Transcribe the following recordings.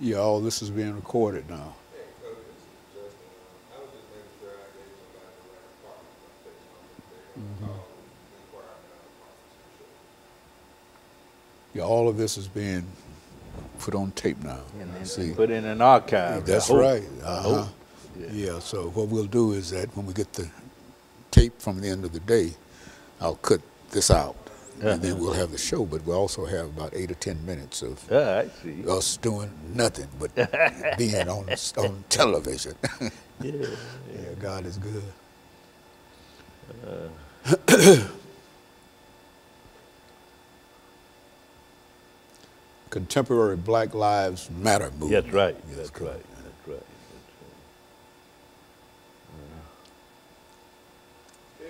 Yeah, all this is being recorded now. Yeah, all of this is being put on tape now. And then See, put in an archive. that's right. Uh-huh. Yeah, so what we'll do is that when we get the tape from the end of the day, I'll cut this out, and then we'll have the show, but we'll also have about 8 or 10 minutes of I see. us doing nothing but being on television. Yeah. God is good. Contemporary Black Lives Matter movement. That's right. Yes, That's correct. right. That's right.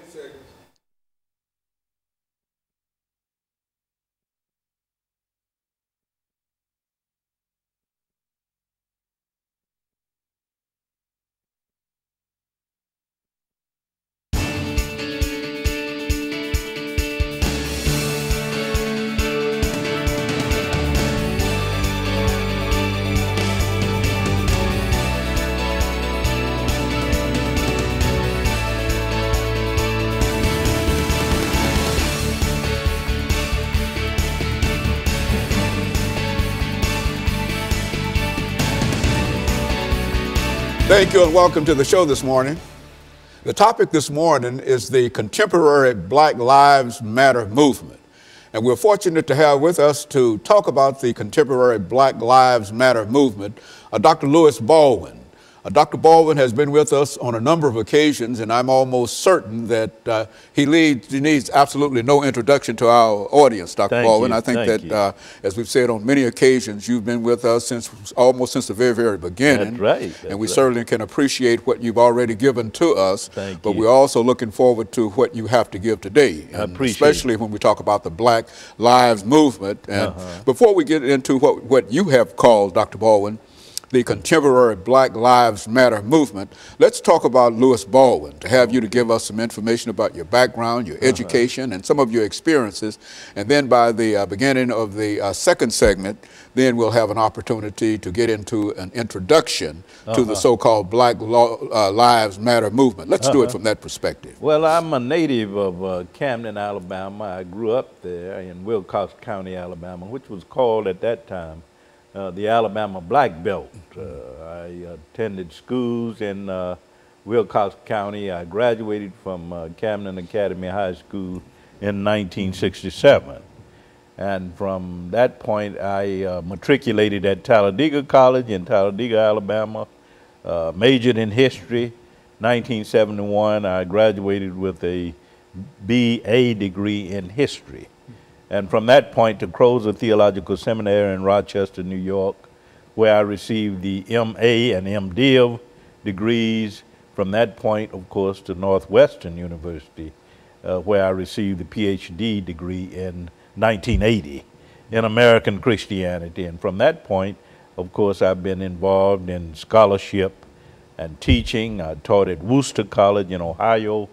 10 seconds. Thank you and welcome to the show this morning. The topic this morning is the contemporary Black Lives Matter movement. And we're fortunate to have with us to talk about the contemporary Black Lives Matter movement, Dr. LBaldwin. Dr. Baldwin has been with us on a number of occasions, and I'm almost certain that he needs absolutely no introduction to our audience, Dr. Baldwin. I think that, as we've said on many occasions, you've been with us almost since the very, very beginning. That's right. And we certainly can appreciate what you've already given to us. But we're also looking forward to what you have to give today, and especially when we talk about the Black Lives Movement. And before we get into what you have called, Dr. Baldwin, the contemporary Black Lives Matter movement, let's talk about LBaldwin, to have you to give us some information about your background, your education, and some of your experiences. And then by the beginning of the second segment, then we'll have an opportunity to get into an introduction to the so-called Black Lives Matter movement. Let's do it from that perspective. Well, I'm a native of Camden, Alabama. I grew up there in Wilcox County, Alabama, which was called at that time the Alabama Black Belt. I attended schools in Wilcox County. I graduated from Camden Academy High School in 1967. And from that point, I matriculated at Talladega College in Talladega, Alabama, majored in history. 1971, I graduated with a BA degree in history. And from that point to Crozer Theological Seminary in Rochester, New York, where I received the MA and MDiv degrees. From that point, of course, to Northwestern University, where I received the PhD degree in 1980 in American Christianity. And from that point, of course, I've been involved in scholarship and teaching. I taught at Worcester College in Ohio,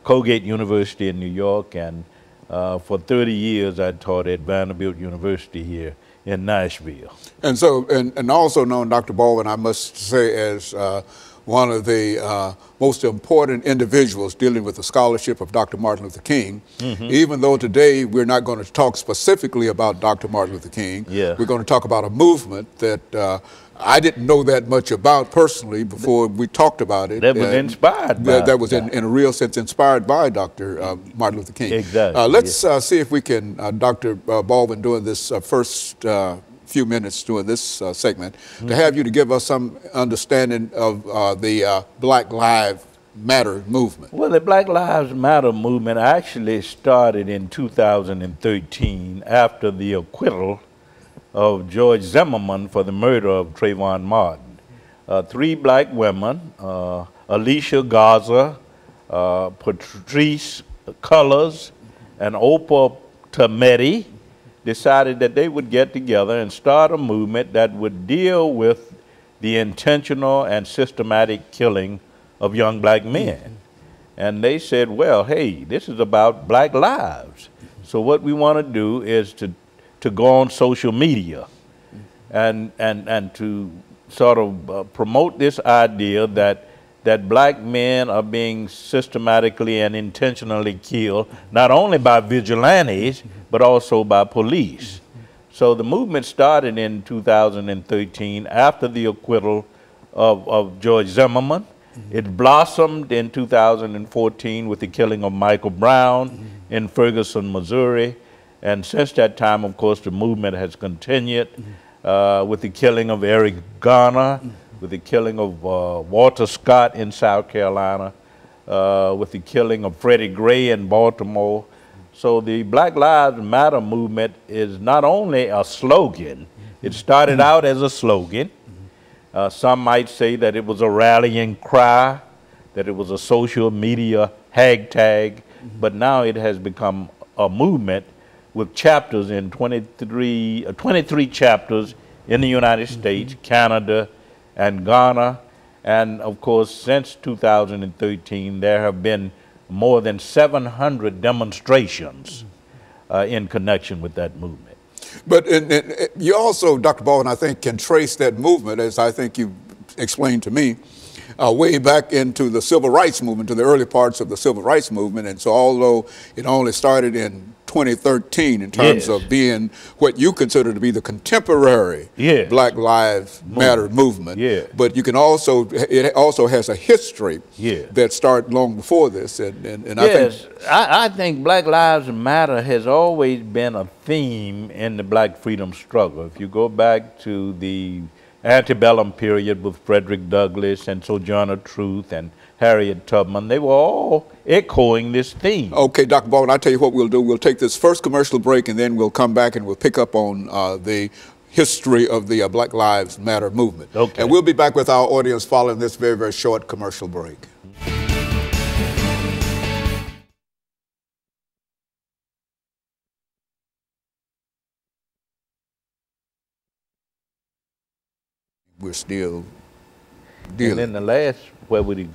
Colgate University in New York, and for 30 years, I taught at Vanderbilt University here in Nashville. And so, and also known, Dr. Baldwin, I must say, as one of the most important individuals dealing with the scholarship of Dr. Martin Luther King. Even though today we're not going to talk specifically about Dr. Martin Luther King, we're going to talk about a movement that I didn't know that much about personally before we talked about it. That was inspired by. That was in a real sense inspired by Dr. Martin Luther King. Exactly. Let's see if we can, Dr. Baldwin, during this first few minutes during this segment, to have you to give us some understanding of the Black Lives Matter movement. Well, the Black Lives Matter movement actually started in 2013 after the acquittal of George Zimmerman for the murder of Trayvon Martin. 3 black women, Alicia Garza, Patrice Cullors, and Oprah Tometi, decided that they would get together and start a movement that would deal with the intentional and systematic killing of young black men. And they said, well, hey, this is about black lives. So what we want to do is to go on social media and to sort of promote this idea that black men are being systematically and intentionally killed, not only by vigilantes, but also by police. So the movement started in 2013 after the acquittal of George Zimmerman. It blossomed in 2014 with the killing of Michael Brown in Ferguson, Missouri. And since that time, of course, the movement has continued with the killing of Eric Garner, with the killing of Walter Scott in South Carolina, with the killing of Freddie Gray in Baltimore. So the Black Lives Matter movement is not only a slogan, it started out as a slogan. Some might say that it was a rallying cry, that it was a social media hashtag, but now it has become a movement with chapters in 23 chapters in the United States, Canada, and Ghana. And of course, since 2013, there have been more than 700 demonstrations in connection with that movement. But you also, Dr. Baldwin, I think, can trace that movement, as I think you explained to me, way back into the civil rights movement, to the early parts of the civil rights movement. And so although it only started in 2013 in terms of being what you consider to be the contemporary Black Lives Matter movement, but you can also, it also has a history that started long before this. And I think Black Lives Matter has always been a theme in the Black freedom struggle. If you go back to the antebellum period with Frederick Douglass and Sojourner Truth and Harriet Tubman, they were all echoing this theme. Okay, Dr. Baldwin, I'll tell you what we'll do. We'll take this first commercial break, and then we'll come back and we'll pick up on the history of the Black Lives Matter movement. Okay. And we'll be back with our audience following this very, very short commercial break. We're still dealing. And then the last, where we